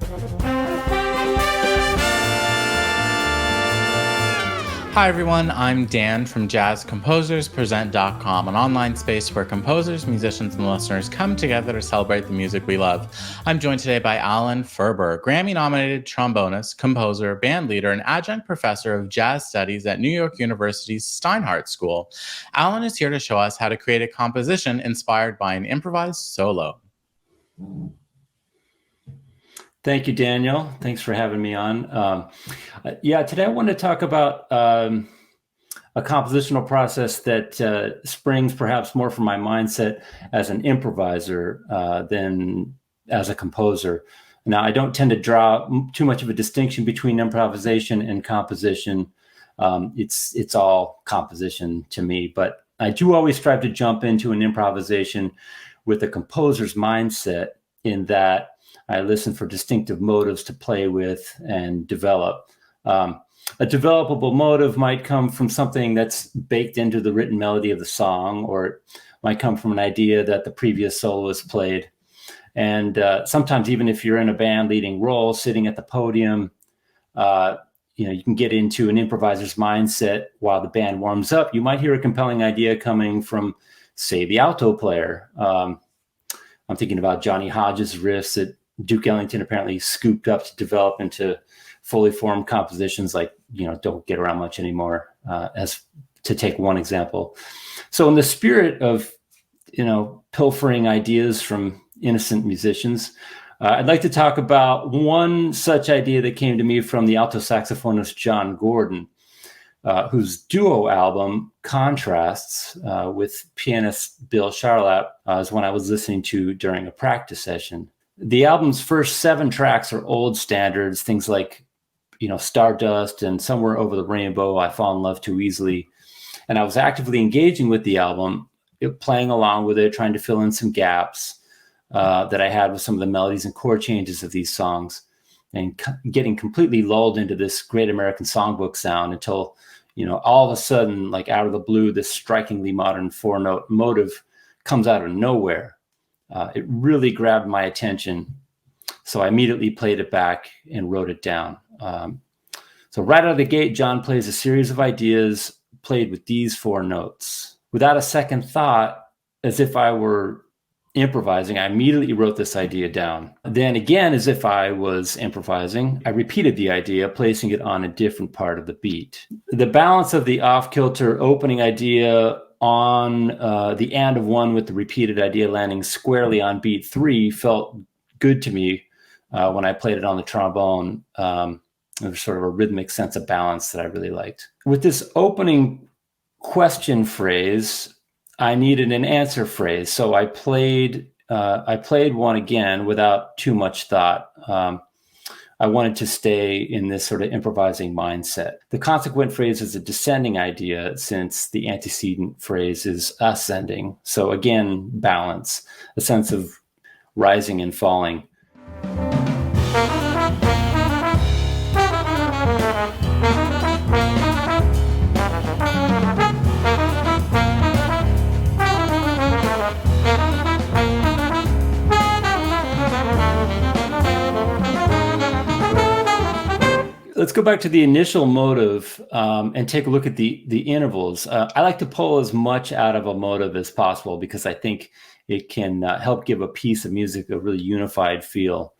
Hi everyone, I'm Dan from JazzComposersPresent.com, an online space where composers, musicians, and listeners come together to celebrate the music we love. I'm joined today by Alan Ferber, Grammy-nominated trombonist, composer, band leader, and adjunct professor of jazz studies at New York University's Steinhardt School. Alan is here to show us how to create a composition inspired by an improvised solo. Thank you, Daniel. Thanks for having me on. Today I want to talk about a compositional process that springs perhaps more from my mindset as an improviser than as a composer. Now, I don't tend to draw too much of a distinction between improvisation and composition. It's all composition to me, but I do always strive to jump into an improvisation with a composer's mindset, in that I listen for distinctive motives to play with and develop. A developable motive might come from something that's baked into the written melody of the song, or it might come from an idea that the previous soloist played. And sometimes, even if you're in a band leading role, sitting at the podium, you can get into an improviser's mindset while the band warms up. You might hear a compelling idea coming from, say, the alto player. I'm thinking about Johnny Hodges' riffs that Duke Ellington apparently scooped up to develop into fully formed compositions like, don't get around much anymore, as to take one example. So in the spirit of, pilfering ideas from innocent musicians, I'd like to talk about one such idea that came to me from the alto saxophonist Jon Gordon, whose duo album, Contrasts, with pianist Bill Charlap, is one I was listening to during a practice session. The album's first 7 tracks are old standards, things like, Stardust and Somewhere Over the Rainbow, I Fall in Love Too Easily. And I was actively engaging with the album, playing along with it, trying to fill in some gaps that I had with some of the melodies and chord changes of these songs, and getting completely lulled into this great American songbook sound until, all of a sudden, like out of the blue, this strikingly modern 4-note motive comes out of nowhere. It really grabbed my attention, so I immediately played it back and wrote it down. So right out of the gate, John plays a series of ideas played with these 4 notes. Without a second thought, as if I were improvising, I immediately wrote this idea down. Then again, as if I was improvising, I repeated the idea, placing it on a different part of the beat. The balance of the off-kilter opening idea on the and of 1 with the repeated idea landing squarely on beat 3 felt good to me when I played it on the trombone. There's sort of a rhythmic sense of balance that I really liked. With this opening question phrase, I needed an answer phrase, so I played one again without too much thought. I wanted to stay in this sort of improvising mindset. The consequent phrase is a descending idea, since the antecedent phrase is ascending. So again, balance, a sense of rising and falling. Let's go back to the initial motive and take a look at the intervals. I like to pull as much out of a motive as possible, because I think it can help give a piece of music a really unified feel.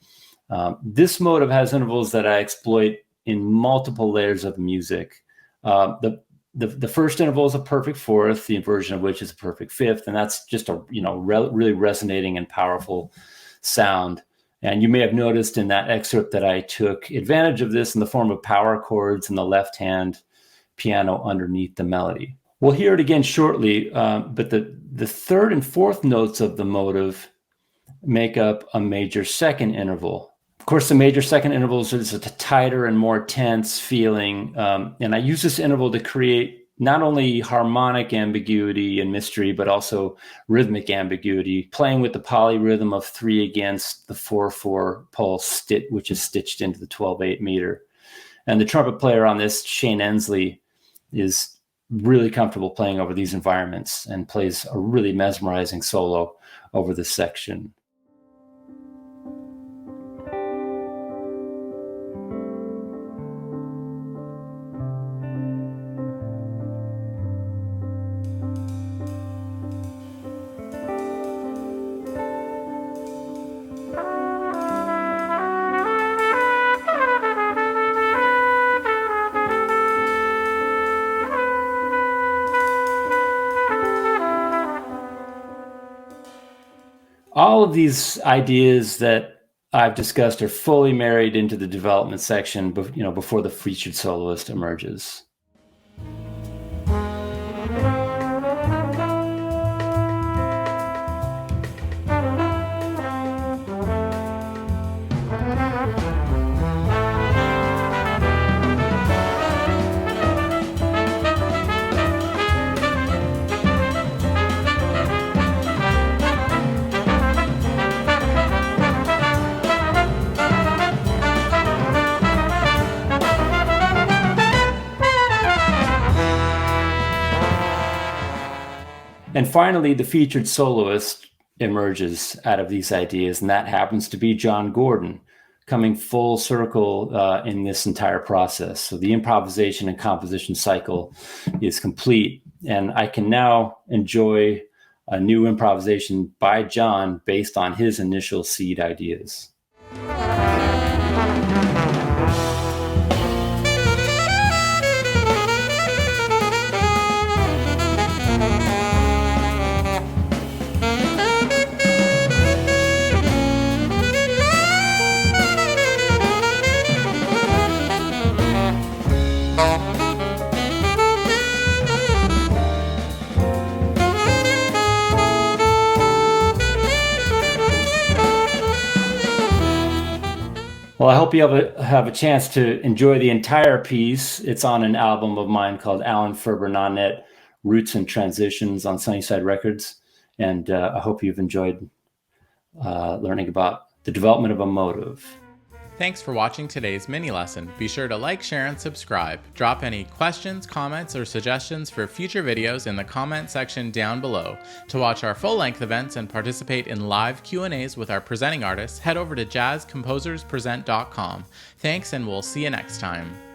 This motive has intervals that I exploit in multiple layers of music. The first interval is a perfect 4th, the inversion of which is a perfect 5th, and that's just a really resonating and powerful sound. And you may have noticed in that excerpt that I took advantage of this in the form of power chords in the left-hand piano underneath the melody. We'll hear it again shortly, but the 3rd and 4th notes of the motive make up a major 2nd interval. Of course, the major 2nd interval is a tighter and more tense feeling, and I use this interval to create not only harmonic ambiguity and mystery, but also rhythmic ambiguity, playing with the polyrhythm of 3 against the 4/4 pulse, which is stitched into the 12/8 meter. And the trumpet player on this, Shane Ensley, is really comfortable playing over these environments and plays a really mesmerizing solo over this section. all of these ideas that I've discussed are fully married into the development section, before the featured soloist emerges. And finally, the featured soloist emerges out of these ideas, and that happens to be Jon Gordon, coming full circle in this entire process. So the improvisation and composition cycle is complete, and I can now enjoy a new improvisation by Jon based on his initial seed ideas. Well, I hope you have a chance to enjoy the entire piece. It's on an album of mine called Alan Ferber Nonet, Roots and Transitions on Sunnyside Records. And I hope you've enjoyed learning about the development of a motive. Thanks for watching today's mini lesson. Be sure to like, share, and subscribe. Drop any questions, comments, or suggestions for future videos in the comment section down below. To watch our full-length events and participate in live Q&As with our presenting artists, head over to jazzcomposerspresent.com. Thanks, and we'll see you next time.